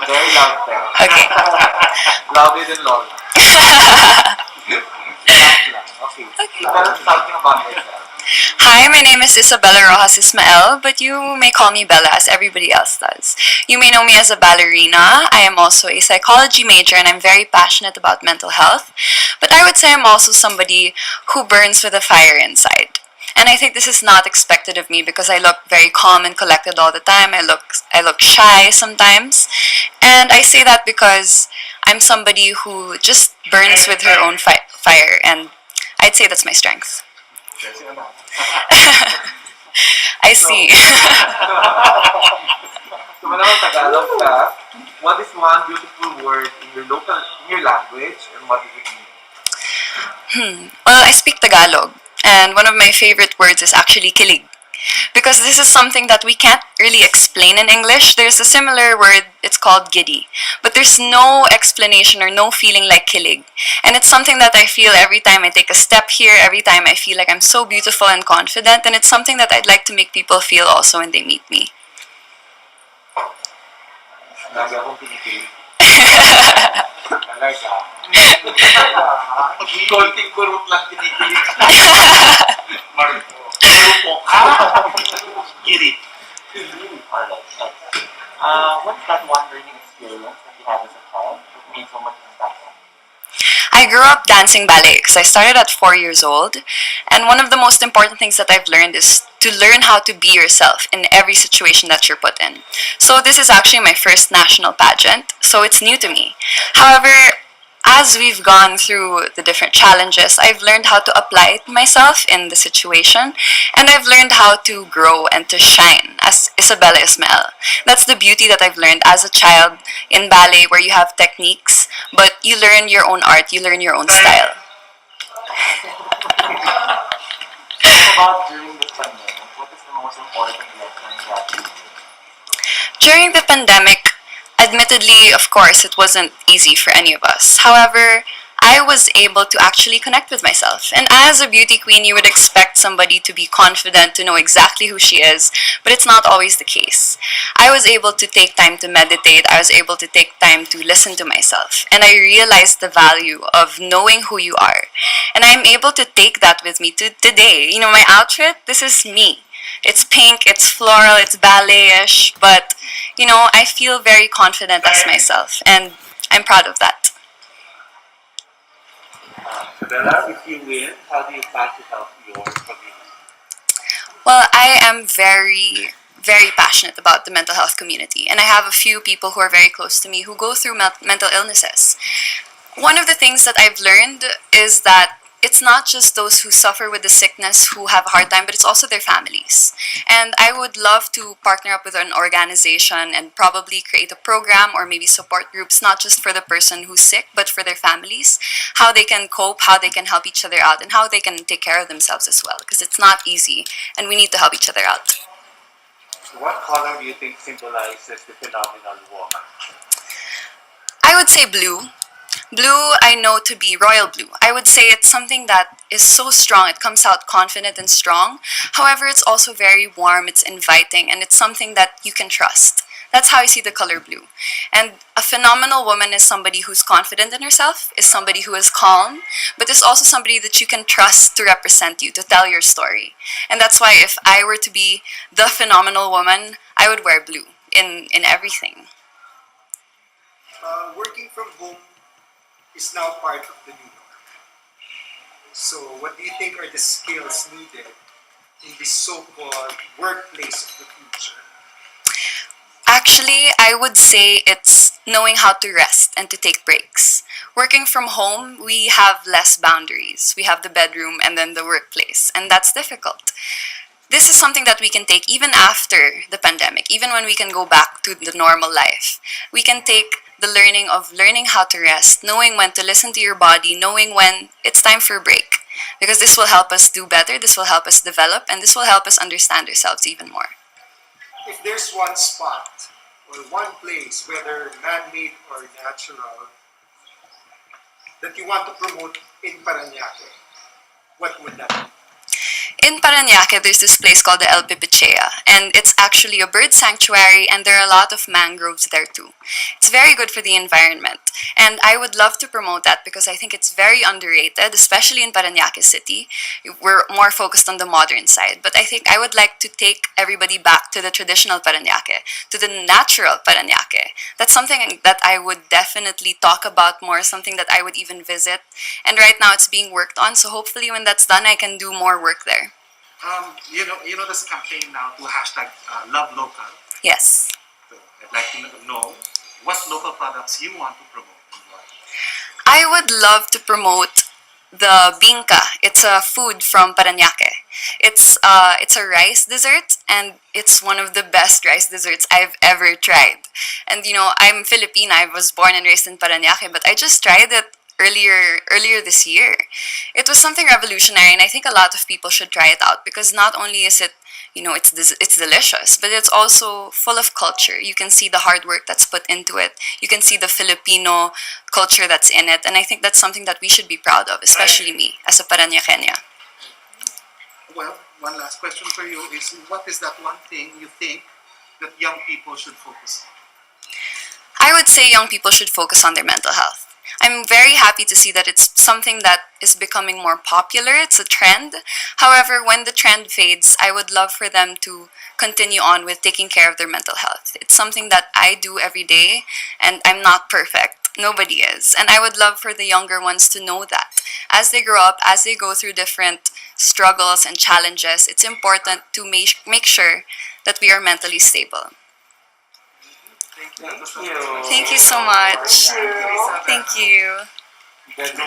Very loud tayo. Okay. Louder than Lola. Okay. Tell us something about yourself. Hi, my name is Ysabella Ysmael, but you may call me Bella as everybody else does. You may know me as a ballerina. I am also a psychology major and I'm very passionate about mental health. But I would say I'm also somebody who burns with a fire inside. And I think this is not expected of me because I look very calm and collected all the time. I look shy sometimes. And I say that because I'm somebody who just burns with her own fire, and I'd say that's my strength. I see. So, manawag Tagalog ka, what is one beautiful word in your language, and what does it mean? Well, I speak Tagalog, and one of my favorite words is actually kilig. Because this is something that we can't really explain in English. There's a similar word, it's called giddy. But there's no explanation or no feeling like kilig. And it's something that I feel every time I take a step here, every time I feel like I'm so beautiful and confident, and it's something that I'd like to make people feel also when they meet me. Lagi akong pinipilit. Talaga. Konting kurot lang pinipilit. Marupok. Get it. Alright. What's that one learning experience that you had as a child that made so much impact on you? I grew up dancing ballet because I started at 4 years old. And one of the most important things that I've learned is to learn how to be yourself in every situation that you're put in. So this is actually my first national pageant, so it's new to me. However, as we've gone through the different challenges, I've learned how to apply it myself in the situation, and I've learned how to grow and to shine as Ysabella Ysmael. That's the beauty that I've learned as a child in ballet, where you have techniques, but you learn your own art, you learn your own style. About during this pandemic, what is the most important lesson that you learned? During the pandemic, admittedly, of course, it wasn't easy for any of us. However, I was able to actually connect with myself. And as a beauty queen, you would expect somebody to be confident, to know exactly who she is, but it's not always the case. I was able to take time to meditate. I was able to take time to listen to myself. And I realized the value of knowing who you are. And I'm able to take that with me to today. You know, my outfit, this is me. It's pink, it's floral, it's ballet-ish, but, you know, I feel very confident as myself, and I'm proud of that. Bella, if you win, how do you plan to help your community? Well, I am very, very passionate about the mental health community, and I have a few people who are very close to me who go through mental illnesses. One of the things that I've learned is that it's not just those who suffer with the sickness who have a hard time, but it's also their families. And I would love to partner up with an organization and probably create a program or maybe support groups, not just for the person who's sick, but for their families, how they can cope, how they can help each other out, and how they can take care of themselves as well, because it's not easy, and we need to help each other out. What color do you think symbolizes the phenomenal woman? I would say blue. Blue, I know to be royal blue. I would say it's something that is so strong. It comes out confident and strong. However, it's also very warm, it's inviting, and it's something that you can trust. That's how I see the color blue. And a phenomenal woman is somebody who's confident in herself, is somebody who is calm, but is also somebody that you can trust to represent you, to tell your story. And that's why if I were to be the phenomenal woman, I would wear blue in everything. Working from home is now part of the new norm. So what do you think are the skills needed in this so-called workplace of the future? Actually, I would say it's knowing how to rest and to take breaks. Working from home, we have less boundaries. We have the bedroom and then the workplace, and that's difficult. This is something that we can take even after the pandemic, even when we can go back to the normal life. We can take the learning how to rest, knowing when to listen to your body, knowing when it's time for a break. Because this will help us do better, this will help us develop, and this will help us understand ourselves even more. If there's one spot or one place, whether man-made or natural, that you want to promote in Parañaque, what would that be? In Parañaque, there's this place called the El Pipichi Parañaque, and it's actually a bird sanctuary, and there are a lot of mangroves there too. It's very good for the environment, and I would love to promote that because I think it's very underrated, especially in Parañaque City. We're more focused on the modern side, but I think I would like to take everybody back to the traditional Parañaque, to the natural Parañaque. That's something that I would definitely talk about more, something that I would even visit. And right now it's being worked on, so hopefully when that's done, I can do more work there. You know this campaign now to hashtag Love Local. Yes. So I'd like to know what local products you want to promote and why. I would love to promote the binka. It's a food from Parañaque. It's a rice dessert, and it's one of the best rice desserts I've ever tried. And you know, I'm Filipina. I was born and raised in Parañaque, but I just tried it earlier this year. It was something revolutionary, and I think a lot of people should try it out because not only is it, you know, it's delicious, but it's also full of culture. You can see the hard work that's put into it. You can see the Filipino culture that's in it, and I think that's something that we should be proud of, especially me as a Parañaqueña. Well, one last question for you is what is that one thing you think that young people should focus on? I would say young people should focus on their mental health. I'm very happy to see that it's something that is becoming more popular. It's a trend. However, when the trend fades, I would love for them to continue on with taking care of their mental health. It's something that I do every day, and I'm not perfect. Nobody is. And I would love for the younger ones to know that. As they grow up, as they go through different struggles and challenges, it's important to make sure that we are mentally stable. Thank you. Thank you so much. Thank you. Good boy.